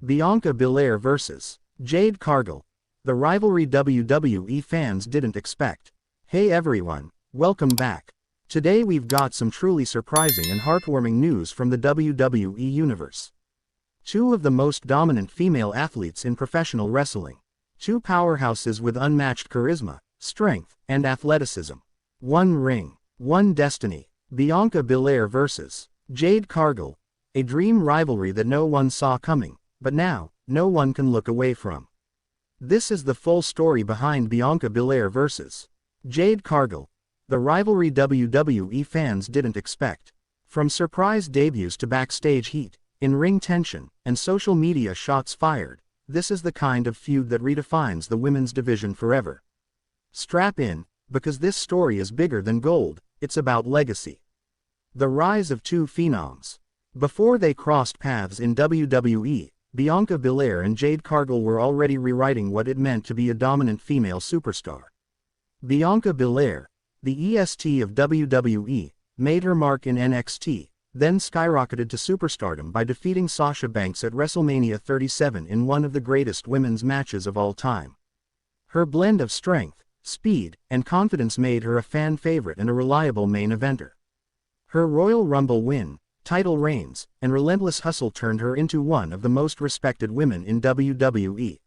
Bianca Belair vs. Jade Cargill. The rivalry WWE fans didn't expect. Hey everyone, welcome back. Today we've got some truly surprising and heartwarming news from the WWE Universe. Two of the most dominant female athletes in professional wrestling. Two powerhouses with unmatched charisma, strength, and athleticism. One ring, one destiny. Bianca Belair vs. Jade Cargill. A dream rivalry that no one saw coming, but now, no one can look away from. This is the full story behind Bianca Belair vs. Jade Cargill. The rivalry WWE fans didn't expect. From surprise debuts to backstage heat, in-ring tension, and social media shots fired, this is the kind of feud that redefines the women's division forever. Strap in, because this story is bigger than gold, it's about legacy. The rise of two phenoms. Before they crossed paths in WWE, Bianca Belair and Jade Cargill were already rewriting what it meant to be a dominant female superstar. Bianca Belair, the EST of WWE, made her mark in NXT, then skyrocketed to superstardom by defeating Sasha Banks at WrestleMania 37 in one of the greatest women's matches of all time. Her blend of strength, speed, and confidence made her a fan favorite and a reliable main eventer. Her Royal Rumble win, title reigns, and relentless hustle turned her into one of the most respected women in WWE.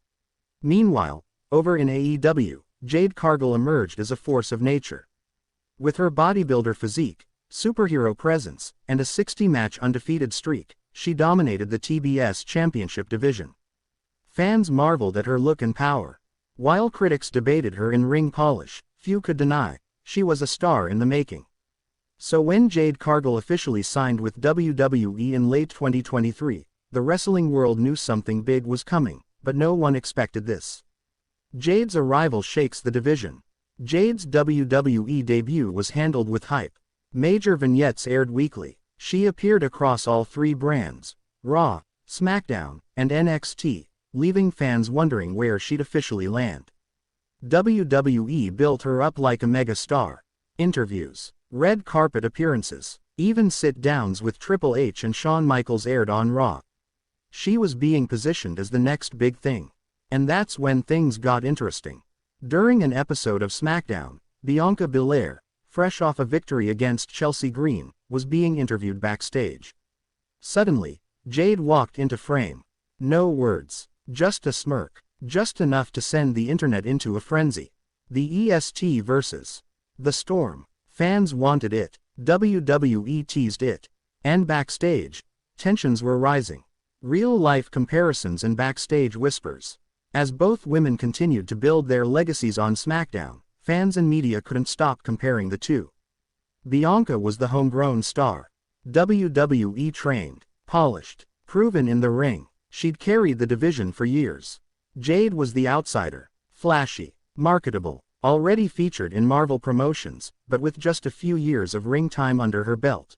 Meanwhile, over in AEW, Jade Cargill emerged as a force of nature. With her bodybuilder physique, superhero presence, and a 60-match undefeated streak, she dominated the TBS Championship division. Fans marveled at her look and power. While critics debated her in-ring polish, few could deny, she was a star in the making. So when Jade Cargill officially signed with WWE in late 2023, the wrestling world knew something big was coming, but no one expected this. Jade's arrival shakes the division. Jade's WWE debut was handled with hype. Major vignettes aired weekly. She appeared across all three brands, Raw, SmackDown, and NXT, leaving fans wondering where she'd officially land. WWE built her up like a megastar. Interviews, red carpet appearances, even sit-downs with Triple H and Shawn Michaels aired on Raw. She was being positioned as the next big thing. And that's when things got interesting. During an episode of SmackDown, Bianca Belair, fresh off a victory against Chelsea Green, was being interviewed backstage. Suddenly, Jade walked into frame. No words, just a smirk, just enough to send the internet into a frenzy. The EST vs. The Storm. Fans wanted it, WWE teased it. And backstage, tensions were rising. Real-life comparisons and backstage whispers. As both women continued to build their legacies on SmackDown, fans and media couldn't stop comparing the two. Bianca was the homegrown star. WWE trained, polished, proven in the ring. She'd carried the division for years. Jade was the outsider, flashy, marketable, already featured in Marvel promotions, but with just a few years of ring time under her belt.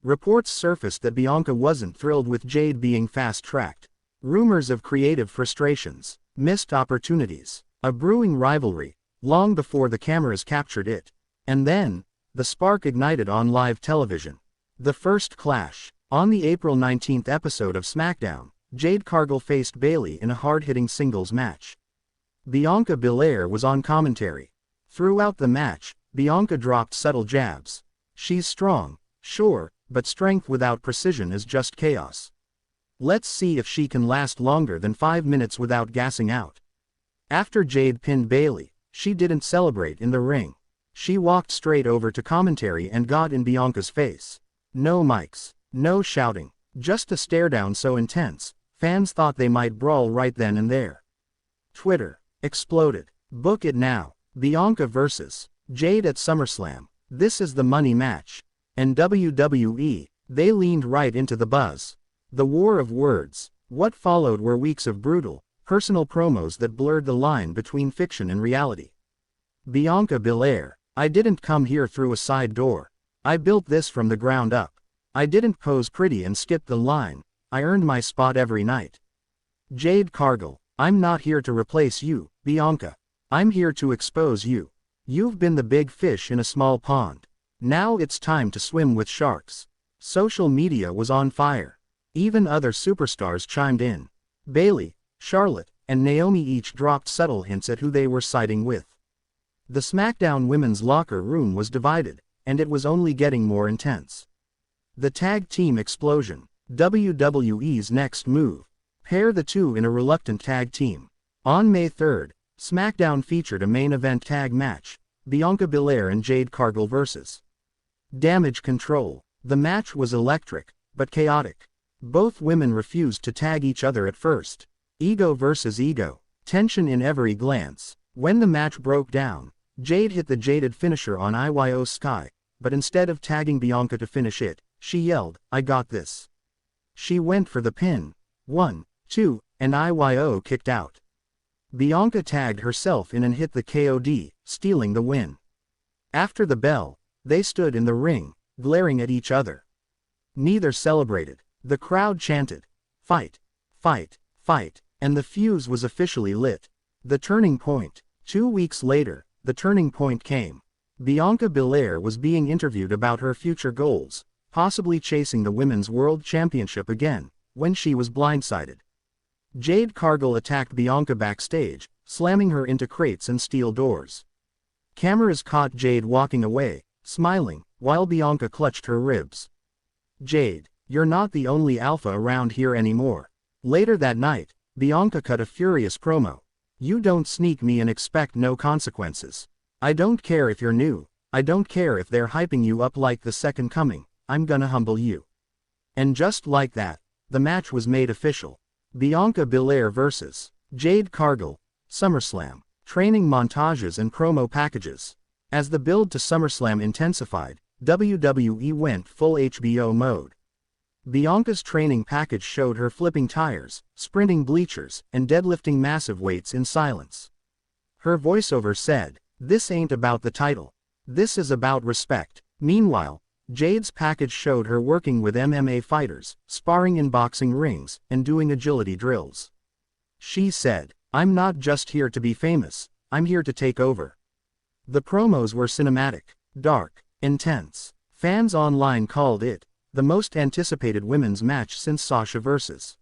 Reports surfaced that Bianca wasn't thrilled with Jade being fast-tracked. Rumors of creative frustrations, missed opportunities, a brewing rivalry, long before the cameras captured it. And then, the spark ignited on live television. The first clash. On the April 19th episode of SmackDown, Jade Cargill faced Bayley in a hard-hitting singles match. Bianca Belair was on commentary. Throughout the match, Bianca dropped subtle jabs. She's strong, sure, but strength without precision is just chaos. Let's see if she can last longer than 5 minutes without gassing out. After Jade pinned Bayley, she didn't celebrate in the ring. She walked straight over to commentary and got in Bianca's face. No mics, no shouting, just a stare-down so intense, fans thought they might brawl right then and there. Twitter exploded. Book it now. Bianca vs. Jade at SummerSlam. This is the money match. And WWE, they leaned right into the buzz. The war of words. What followed were weeks of brutal, personal promos that blurred the line between fiction and reality. Bianca Belair. I didn't come here through a side door. I built this from the ground up. I didn't pose pretty and skip the line. I earned my spot every night. Jade Cargill. I'm not here to replace you, Bianca. I'm here to expose you. You've been the big fish in a small pond. Now it's time to swim with sharks. Social media was on fire. Even other superstars chimed in. Bayley, Charlotte, and Naomi each dropped subtle hints at who they were siding with. The SmackDown women's locker room was divided, and it was only getting more intense. The tag team explosion, WWE's next move. Pair the two in a reluctant tag team. On May 3rd, SmackDown featured a main event tag match, Bianca Belair and Jade Cargill vs. Damage Control. The match was electric, but chaotic. Both women refused to tag each other at first. Ego versus ego. Tension in every glance. When the match broke down, Jade hit the jaded finisher on IYO Sky, but instead of tagging Bianca to finish it, she yelled, "I got this." She went for the pin. 1, 2, and IYO kicked out. Bianca tagged herself in and hit the KOD, stealing the win. After the bell, they stood in the ring, glaring at each other. Neither celebrated. The crowd chanted, "Fight! Fight! Fight!" and the fuse was officially lit. The turning point. 2 weeks later, the turning point came. Bianca Belair was being interviewed about her future goals, possibly chasing the Women's World Championship again, when she was blindsided. Jade Cargill attacked Bianca backstage, slamming her into crates and steel doors. Cameras caught Jade walking away, smiling, while Bianca clutched her ribs. "Jade, you're not the only alpha around here anymore." Later that night, Bianca cut a furious promo. "You don't sneak me and expect no consequences. I don't care if you're new, I don't care if they're hyping you up like the second coming, I'm gonna humble you." And just like that, the match was made official. Bianca Belair vs. Jade Cargill, SummerSlam. Training montages and promo packages. As the build to SummerSlam intensified, WWE went full HBO mode. Bianca's training package showed her flipping tires, sprinting bleachers, and deadlifting massive weights in silence. Her voiceover said, "This ain't about the title. This is about respect." Meanwhile, Jade's package showed her working with MMA fighters, sparring in boxing rings, and doing agility drills. She said, "I'm not just here to be famous, I'm here to take over." The promos were cinematic, dark, intense. Fans online called it the most anticipated women's match since Sasha vs.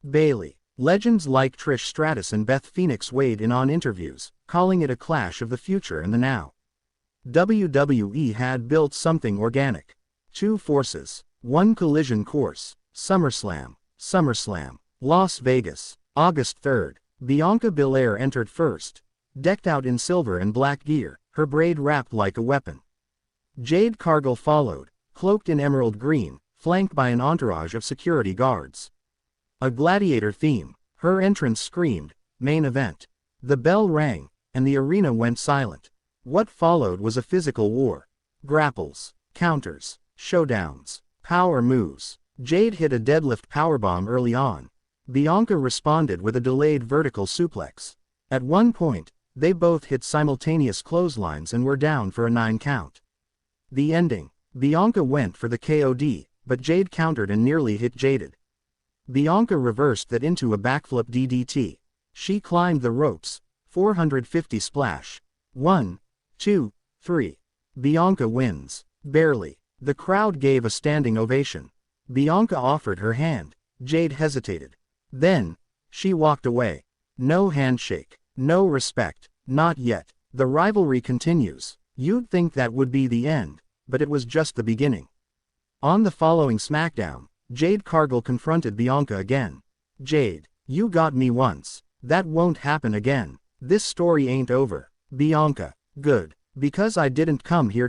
Bayley. Legends like Trish Stratus and Beth Phoenix weighed in on interviews, calling it a clash of the future and the now. WWE had built something organic. 2 forces, 1 collision course. SummerSlam. SummerSlam. Las Vegas. August 3rd. Bianca Belair entered first. Decked out in silver and black gear, her braid wrapped like a weapon. Jade Cargill followed, cloaked in emerald green, flanked by an entourage of security guards. A gladiator theme. Her entrance screamed, "Main event." The bell rang, and the arena went silent. What followed was a physical war. Grapples, counters, showdowns, power moves. Jade hit a deadlift powerbomb early on. Bianca responded with a delayed vertical suplex. At one point, they both hit simultaneous clotheslines and were down for a 9 count. The ending. Bianca went for the KOD, but Jade countered and nearly hit Jaded. Bianca reversed that into a backflip DDT. She climbed the ropes. 450 splash. 1, 2, 3. Bianca wins. Barely. The crowd gave a standing ovation. Bianca offered her hand. Jade hesitated. Then, she walked away. No handshake. No respect. Not yet. The rivalry continues. You'd think that would be the end, but it was just the beginning. On the following SmackDown, Jade Cargill confronted Bianca again. "Jade, you got me once. That won't happen again. This story ain't over." Bianca, "Good. Because I didn't come here